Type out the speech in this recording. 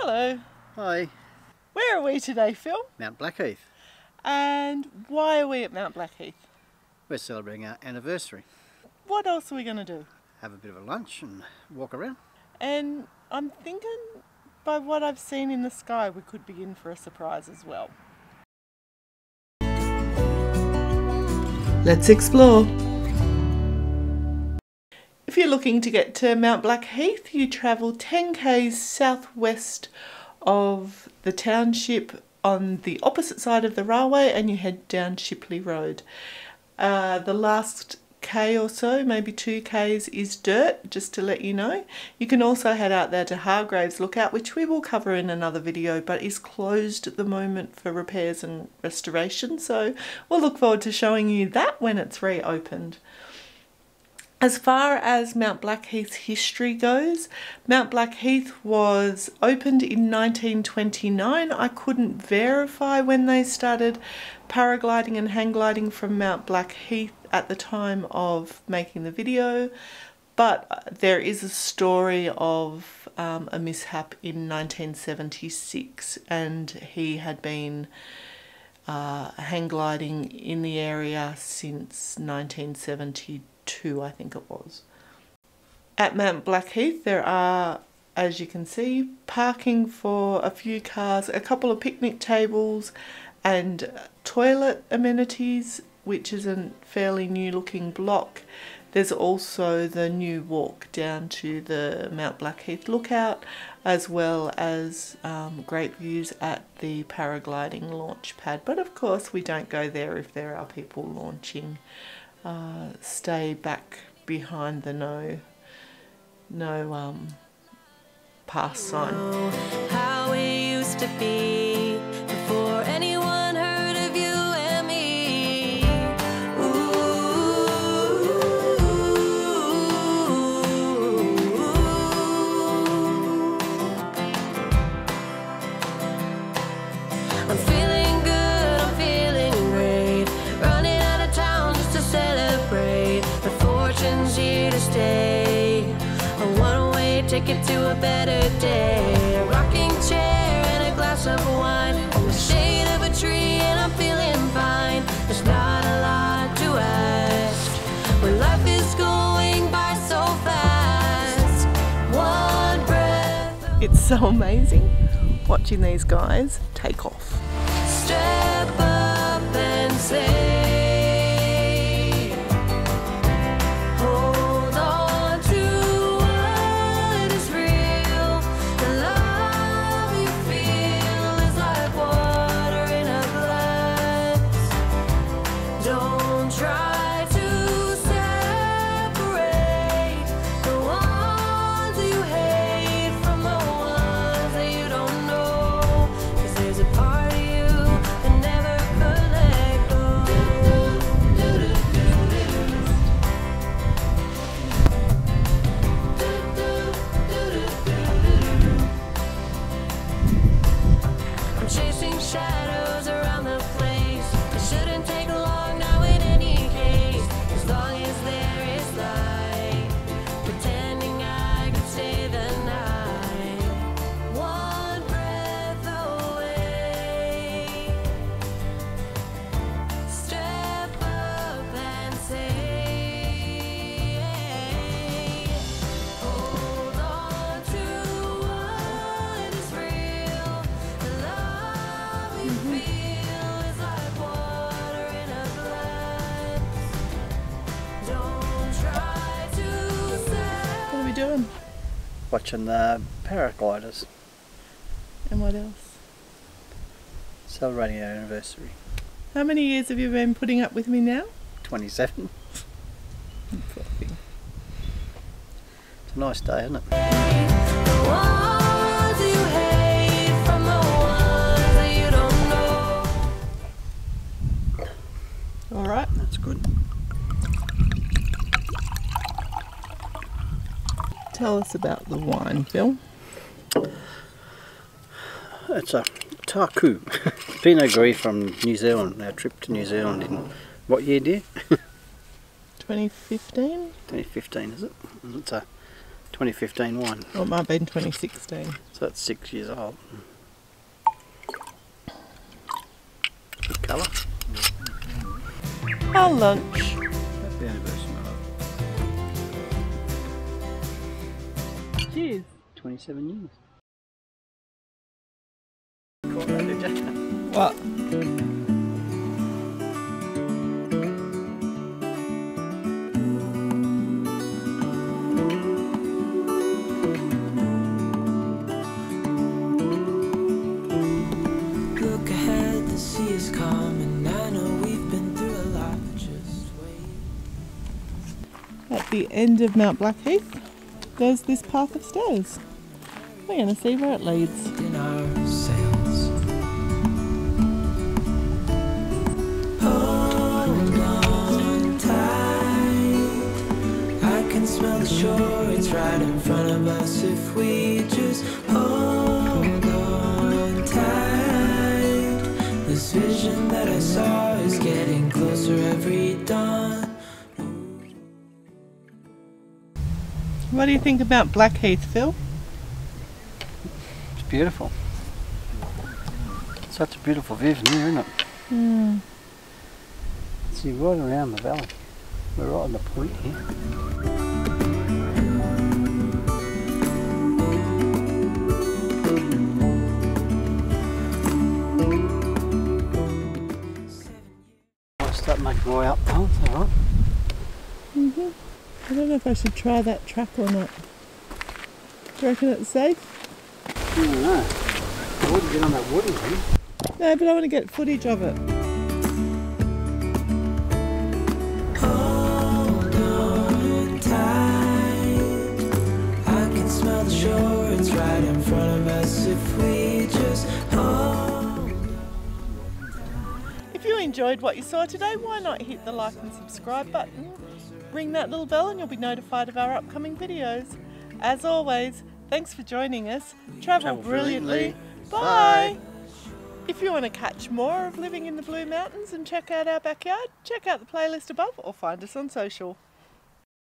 Hello. Hi. Where are we today, Phil? Mt Blackheath. And why are we at Mt Blackheath? We're celebrating our anniversary. What else are we going to do? Have a bit of a lunch and walk around. And I'm thinking, by what I've seen in the sky, we could be in for a surprise as well. Let's explore. If you're looking to get to Mt Blackheath, you travel 10 k's southwest of the township on the opposite side of the railway and you head down Shipley Road. The last k or so, maybe 2 k's, is dirt, just to let you know. You can also head out there to Regrowth Lookout, which we will cover in another video, but is closed at the moment for repairs and restoration, so we'll look forward to showing you that when it's reopened. As far as Mt Blackheath's history goes, Mt Blackheath was opened in 1929. I couldn't verify when they started paragliding and hang gliding from Mt Blackheath at the time of making the video, but there is a story of a mishap in 1976, and he had been hang gliding in the area since 1972. I think it was. At Mt Blackheath there are, as you can see, parking for a few cars, a couple of picnic tables and toilet amenities, which is a fairly new looking block. There's also the new walk down to the Mt Blackheath Lookout, as well as great views at the paragliding launch pad, but of course we don't go there if there are people launching. Stay back behind the no pass sign. How it used to be before anyone heard of you and me. I'm feeling good, I'm feeling great, running out of town just to celebrate. But fortune's here to stay, a one-way ticket to a better day. A rocking chair and a glass of wine in the shade of a tree, and I'm feeling fine. There's not a lot to ask when life is going by so fast. One breath. It's so amazing watching these guys take off. Step up and say, hold on to what is real. The love you feel is like water in a glass. Don't try to separate the ones you hate from the ones that you don't know, 'cause there's a part of you that never could let go. I'm chasing shadows around the place. It shouldn't take long now in any case, as long as there is light, pretending I could stay the night. One breath away. Step up and say, hold on to what is real. The love you feel is like water in a glass. Don't try to What are we doing? Watching the paragliders. And what else? Celebrating our anniversary. How many years have you been putting up with me now? 27. Poor thing. It's a nice day, isn't it? the ones you hate from the ones that you don't know. All right. That's good. Tell us about the wine, Phil. It's a Taku Pinot Gris from New Zealand. Our trip to New Zealand in what year, dear? 2015? 2015, is it? It's a 2015 one. Or it might have been 2016. So that's 6 years old. Good colour. Our lunch. Happy anniversary, my love. Cheers. 27 years. Caught that, did you? What? Look ahead, the sea is calm, and I know we've been through a lot. Just wait. At the end of Mt Blackheath, there's this path of stairs. We're going to see where it leads. In our sails. Hold on tight. I can smell the shore, it's right in front of us. If we just hold on tight. This vision that I saw is getting closer every dawn. What do you think about Blackheath, Phil? It's beautiful. Such a beautiful view from here, isn't it? Mm. See, right around the valley. We're right on the point here. I'll start making my way up now, it's alright. I don't know if I should try that track or not. Do you reckon it's safe? I don't know. I wouldn't get on that wooden thing. No, but I want to get footage of it. Hold on tight. I can smell the shore, it's right in front of us. If we just hold. If you enjoyed what you saw today, why not hit the like and subscribe button? Ring that little bell and you'll be notified of our upcoming videos. As always, thanks for joining us. Travel brilliantly. Bye. If you want to catch more of living in the Blue Mountains and check out our backyard, check out the playlist above or find us on social.